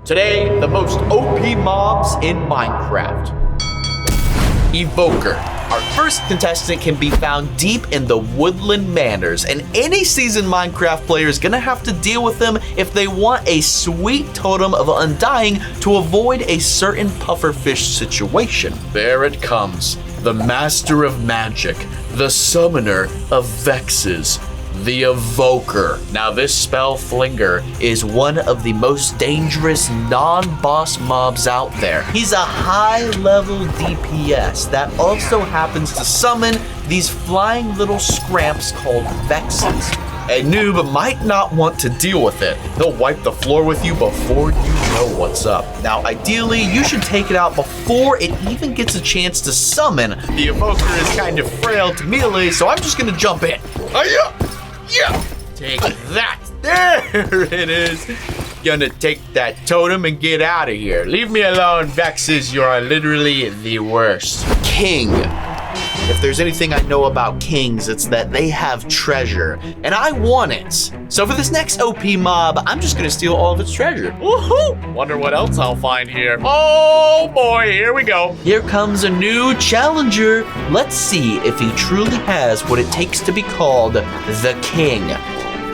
Today, the most OP mobs in Minecraft. Evoker. Our first contestant can be found deep in the woodland manors, and any seasoned Minecraft player is gonna have to deal with them if they want a sweet totem of undying to avoid a certain pufferfish situation. There it comes, the master of magic, the summoner of vexes, the Evoker. Now this spell flinger is one of the most dangerous non-boss mobs out there. He's a high-level DPS that also happens to summon these flying little scramps called vexes. A noob might not want to deal with it. He'll wipe the floor with you before you know what's up. Now, ideally, you should take it out before it even gets a chance to summon. The Evoker is kind of frail to melee, so I'm just gonna jump in. Yeah, take that. There it is. Gonna take that totem and get out of here. Leave me alone, Vexes. You are literally the worst. King. If there's anything I know about kings, it's that they have treasure, and I want it. So for this next OP mob, I'm just gonna steal all of its treasure. Woohoo! Wonder what else I'll find here. Oh boy, here we go. Here comes a new challenger. Let's see if he truly has what it takes to be called the king.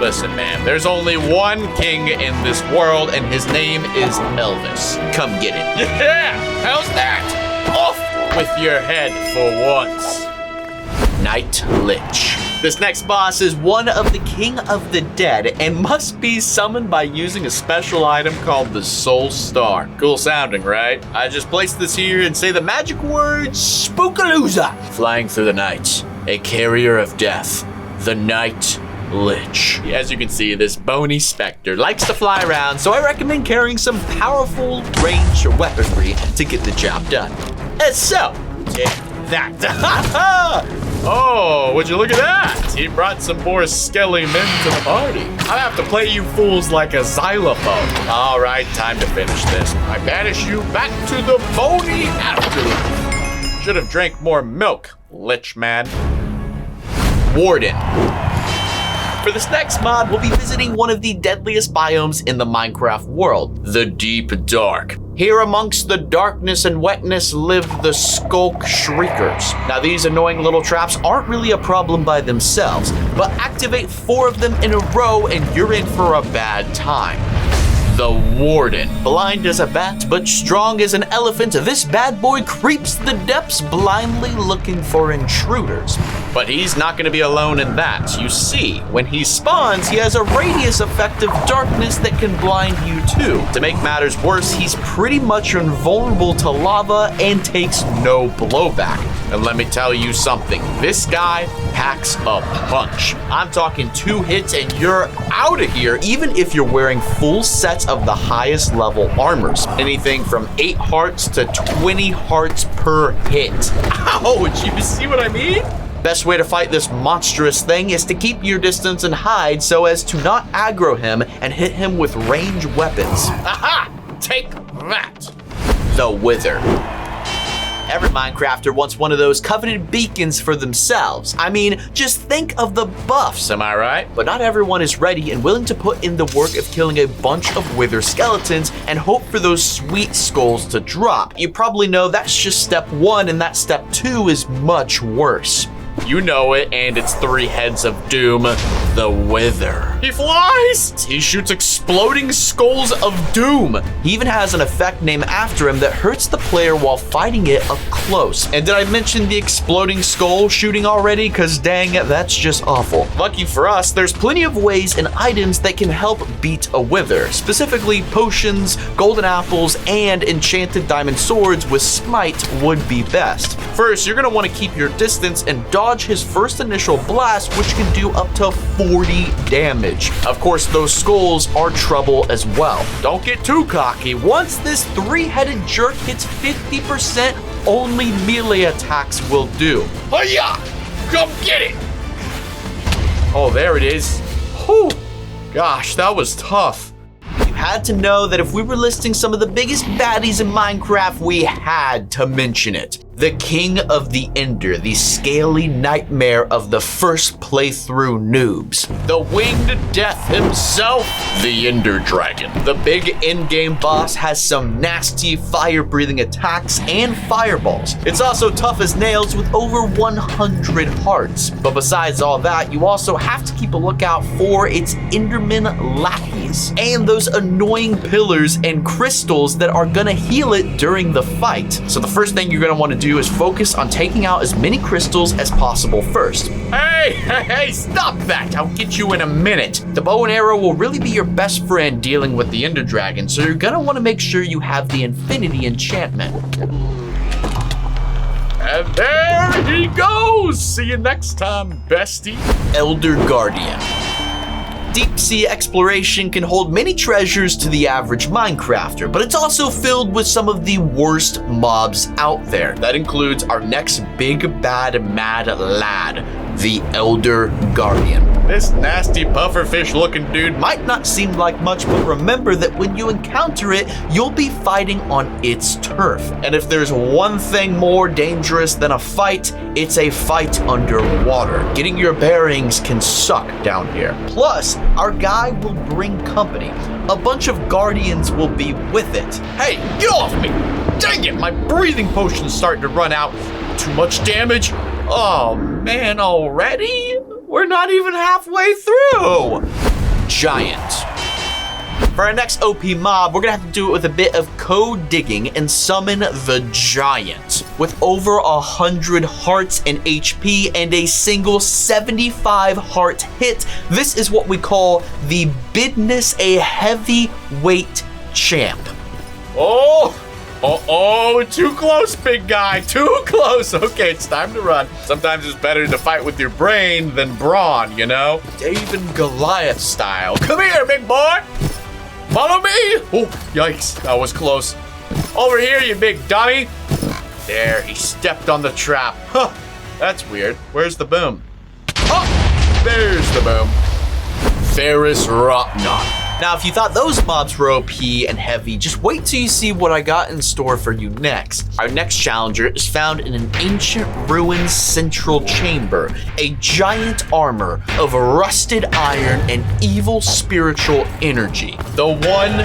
Listen, man, there's only one king in this world, and his name is Elvis. Come get it. Yeah, how's that? Off with your head for once. Night Lich. This next boss is one of the King of the Dead and must be summoned by using a special item called the Soul Star. Cool sounding, right? I just place this here and say the magic word Spookalooza. Flying through the night, a carrier of death, the Night Lich. As you can see, this bony specter likes to fly around, so I recommend carrying some powerful ranged weaponry to get the job done. And so, take that. Oh, would you look at that? He brought some more skelly men to the party. I have to play you fools like a xylophone. All right, time to finish this. I banish you back to the bony afterlife. Should have drank more milk, Lich man. Warden. For this next mod, we'll be visiting one of the deadliest biomes in the Minecraft world, the Deep Dark. Here amongst the darkness and wetness live the Skulk Shriekers. Now these annoying little traps aren't really a problem by themselves, but activate 4 of them in a row and you're in for a bad time. The Warden. Blind as a bat, but strong as an elephant, this bad boy creeps the depths blindly looking for intruders. But he's not gonna be alone in that. You see, when he spawns, he has a radius effect of darkness that can blind you too. To make matters worse, he's pretty much invulnerable to lava and takes no blowback. And let me tell you something, this guy packs a punch. I'm talking 2 hits and you're out of here, even if you're wearing full sets of the highest level armors. Anything from 8 hearts to 20 hearts per hit. Ouch, you see what I mean? Best way to fight this monstrous thing is to keep your distance and hide so as to not aggro him and hit him with ranged weapons. Aha! Take that! The Wither. Every Minecrafter wants one of those coveted beacons for themselves. I mean, just think of the buffs, am I right? But not everyone is ready and willing to put in the work of killing a bunch of wither skeletons and hope for those sweet skulls to drop. You probably know that's just step 1, and that step 2 is much worse. You know it, and it's 3 heads of doom, the Wither. He flies! He shoots exploding skulls of doom. He even has an effect named after him that hurts the player while fighting it up close. And did I mention the exploding skull shooting already? Cause dang, that's just awful. Lucky for us, there's plenty of ways and items that can help beat a Wither. Specifically, potions, golden apples, and enchanted diamond swords with smite would be best. First, you're gonna wanna keep your distance and dodge his first initial blast, which can do up to 40 damage. Of course, those skulls are trouble as well. Don't get too cocky. Once this 3-headed jerk hits 50%, only melee attacks will do. Hiya! Come get it! Oh, there it is. Whew. Gosh, that was tough. You had to know that if we were listing some of the biggest baddies in Minecraft, we had to mention it. the king of the Ender, the scaly nightmare of the first playthrough noobs. The winged death himself, the Ender Dragon. The big in-game boss has some nasty fire-breathing attacks and fireballs. It's also tough as nails with over 100 hearts. But besides all that, you also have to keep a lookout for its Enderman lackeys and those annoying pillars and crystals that are gonna heal it during the fight. So the first thing you're gonna want to do is focus on taking out as many crystals as possible first. Hey, stop that! I'll get you in a minute. The bow and arrow will really be your best friend dealing with the Ender Dragon, so you're gonna want to make sure you have the Infinity enchantment. And there he goes! See you next time, bestie. Elder Guardian. Deep sea exploration can hold many treasures to the average Minecrafter, but it's also filled with some of the worst mobs out there. That includes our next big bad mad lad, the Elder Guardian. This nasty pufferfish looking dude might not seem like much, but remember that when you encounter it, you'll be fighting on its turf. And if there's one thing more dangerous than a fight, it's a fight underwater. Getting your bearings can suck down here. Plus, our guy will bring company. A bunch of guardians will be with it. Hey, get off me! Dang it, my breathing potion's starting to run out. Too much damage? Oh man, already? We're not even halfway through. Giant. For our next OP mob, we're gonna have to do it with a bit of code digging and summon the Giant. With over 100 hearts and HP and a single 75 heart hit, this is what we call the Bidness a Heavyweight Champ. Oh, too close, big guy, too close. Okay, it's time to run. Sometimes it's better to fight with your brain than brawn, you know? David and Goliath style. Come here, big boy. Follow me. Oh, yikes, that was close. Over here, you big dummy. There, he stepped on the trap. Huh, that's weird. Where's the boom? Oh, there's the boom. Ferris Rotnot. Now, if you thought those mobs were OP and heavy, just wait till you see what I got in store for you next. Our next challenger is found in an ancient ruined central chamber, a giant armor of rusted iron and evil spiritual energy. The one,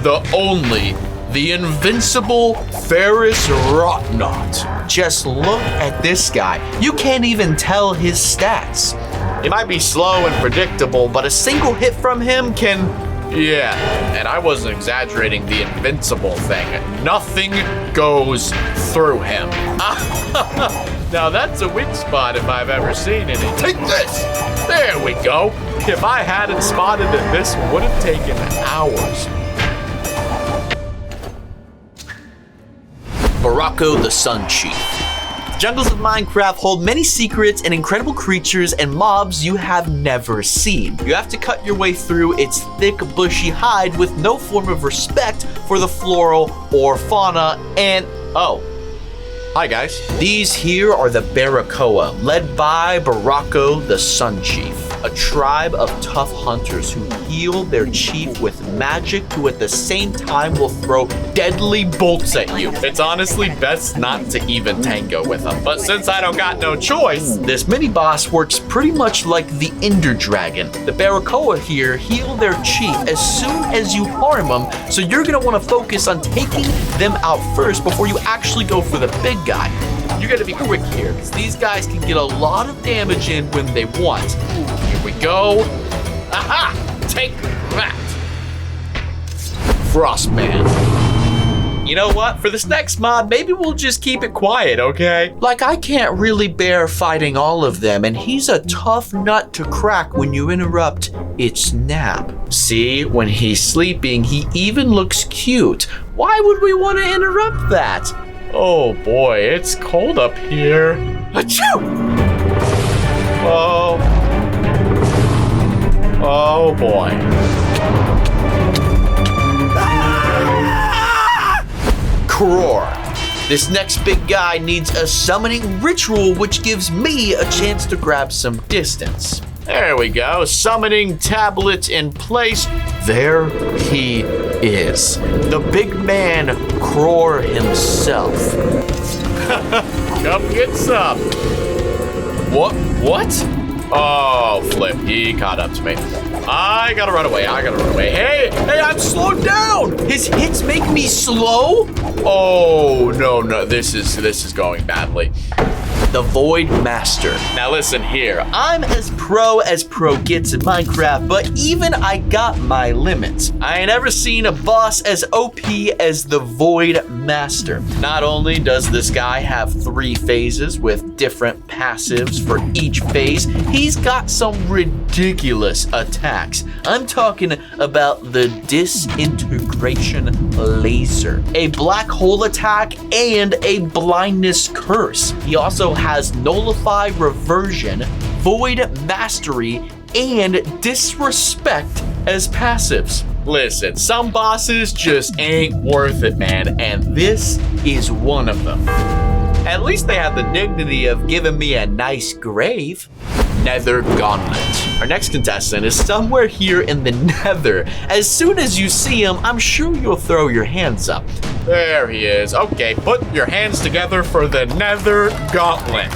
the only, the Invincible Ferris Rotnot. Just look at this guy. You can't even tell his stats. He might be slow and predictable, but a single hit from him can... Yeah, and I wasn't exaggerating the invincible thing. Nothing goes through him. Now that's a weak spot if I've ever seen any. Take this! There we go. If I hadn't spotted it, this would have taken hours. Baracoa the Sun Chief. Jungles of Minecraft hold many secrets and incredible creatures and mobs you have never seen. You have to cut your way through its thick, bushy hide with no form of respect for the floral or fauna and... Oh. Hi guys. These here are the Baracoa, led by Baracoa the Sun Chief, a tribe of tough hunters who heal their chief with magic who at the same time will throw deadly bolts at you. It's honestly best not to even tango with them, but since I don't got no choice, this mini boss works pretty much like the Ender Dragon. The Baracoa here heal their chief as soon as you harm them, so you're gonna want to focus on taking them out first before you actually go for the big guy. You gotta be quick here, because these guys can get a lot of damage in when they want. Here we go. Aha! Take that! Frostman. You know what? For this next mod, maybe we'll just keep it quiet, okay? Like, I can't really bear fighting all of them, and he's a tough nut to crack when you interrupt its nap. See, when he's sleeping, he even looks cute. Why would we want to interrupt that? Oh boy, it's cold up here. Achoo! Oh boy. Ah! Crore. This next big guy needs a summoning ritual which gives me a chance to grab some distance. There we go, summoning tablet in place. There he is the big man Crore himself. Come get some. What? Oh, flip. He caught up to me. I gotta run away. Hey, I'm slowed down. His hits make me slow? Oh, no. This is going badly. The Void Master. Now listen here. I'm as pro gets in Minecraft, but even I got my limits. I ain't ever seen a boss as OP as the Void Master. Not only does this guy have 3 phases with different passives for each phase, he's got some ridiculous attacks. I'm talking about the Disintegration Laser, a black hole attack, and a blindness curse. He also has Nullify Reversion, Void Mastery, and Disrespect as passives. Listen, some bosses just ain't worth it, man, and this is one of them. At least they have the dignity of giving me a nice grave. Nether Gauntlet. Our next contestant is somewhere here in the Nether. As soon as you see him, I'm sure you'll throw your hands up. There he is. Okay, put your hands together for the Nether Gauntlet.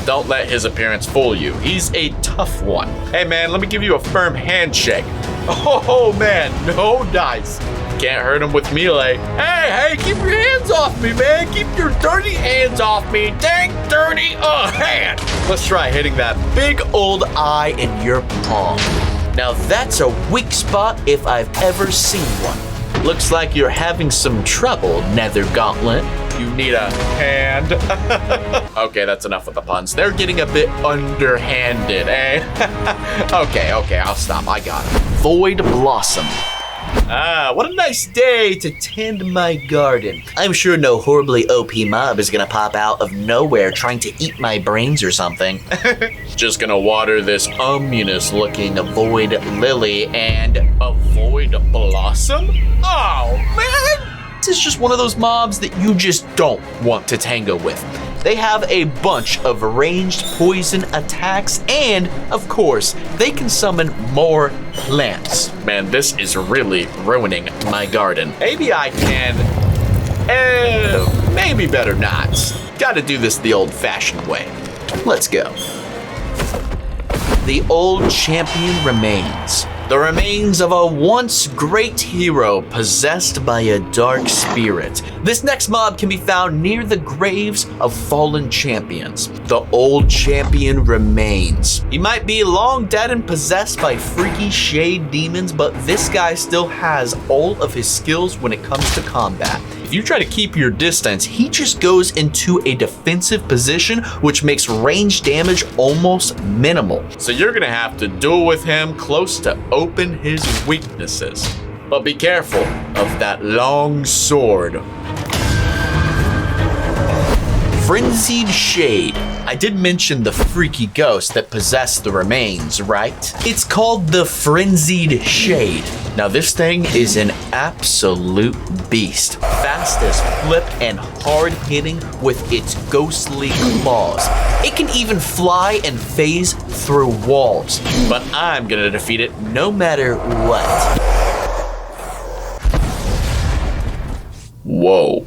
Don't let his appearance fool you. He's a tough one. Hey, man, let me give you a firm handshake. Oh, man, no dice. Can't hurt him with melee. Hey, keep your hands off me, man. Keep your dirty hands off me. Dang dirty hand. Let's try hitting that big old eye in your palm. Now that's a weak spot if I've ever seen one. Looks like you're having some trouble, Nether Gauntlet. You need a hand. Okay, that's enough with the puns. They're getting a bit underhanded, eh? Okay, I'll stop. I got it. Void Blossom. Ah, what a nice day to tend my garden. I'm sure no horribly OP mob is gonna pop out of nowhere trying to eat my brains or something. Just gonna water this ominous looking void lily and a void blossom? Oh, man! This is just one of those mobs that you just don't want to tango with. They have a bunch of ranged poison attacks, and of course, they can summon more plants. Man, this is really ruining my garden. Maybe I can, maybe better not. Gotta do this the old-fashioned way. Let's go. The old champion remains. The remains of a once great hero possessed by a dark spirit. This next mob can be found near the graves of fallen champions. The old champion remains. He might be long dead and possessed by freaky shade demons, but this guy still has all of his skills when it comes to combat. If you try to keep your distance, he just goes into a defensive position, which makes range damage almost minimal. So you're gonna have to duel with him close to open his weaknesses. But be careful of that long sword. Frenzied Shade. I did mention the freaky ghost that possessed the remains, right? It's called the Frenzied Shade. Now this thing is an absolute beast. Fast as flip and hard hitting with its ghostly claws. It can even fly and phase through walls. But I'm gonna defeat it no matter what. Whoa.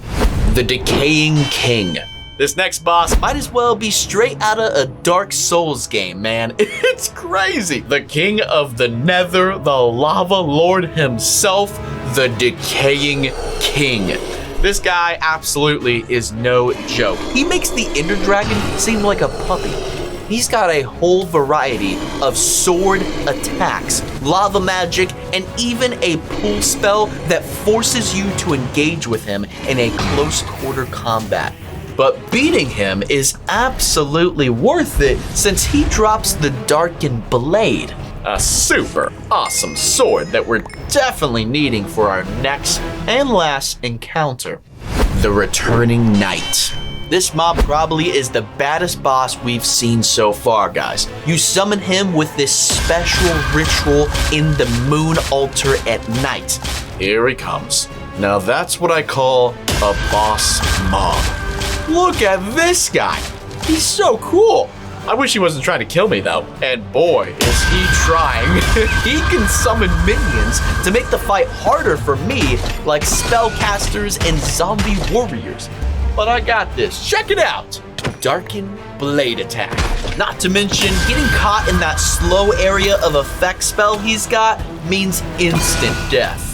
The Decaying King. This next boss might as well be straight out of a Dark Souls game, man. It's crazy. The king of the Nether, the lava lord himself, the Decaying King. This guy absolutely is no joke. He makes the Ender Dragon seem like a puppy. He's got a whole variety of sword attacks, lava magic, and even a pull spell that forces you to engage with him in a close quarter combat. But beating him is absolutely worth it since he drops the Darkened Blade. A super awesome sword that we're Definitely needing for our next and last encounter. The Returning Knight. This mob probably is the baddest boss we've seen so far, guys. You summon him with this special ritual in the moon altar at night. Here he comes. Now that's what I call a boss mob. Look at this guy. He's so cool. I wish he wasn't trying to kill me though. And boy, is he trying. He can summon minions to make the fight harder for me, like spellcasters and zombie warriors. But I got this. Check it out. Darken Blade Attack. Not to mention, getting caught in that slow area of effect spell he's got means instant death.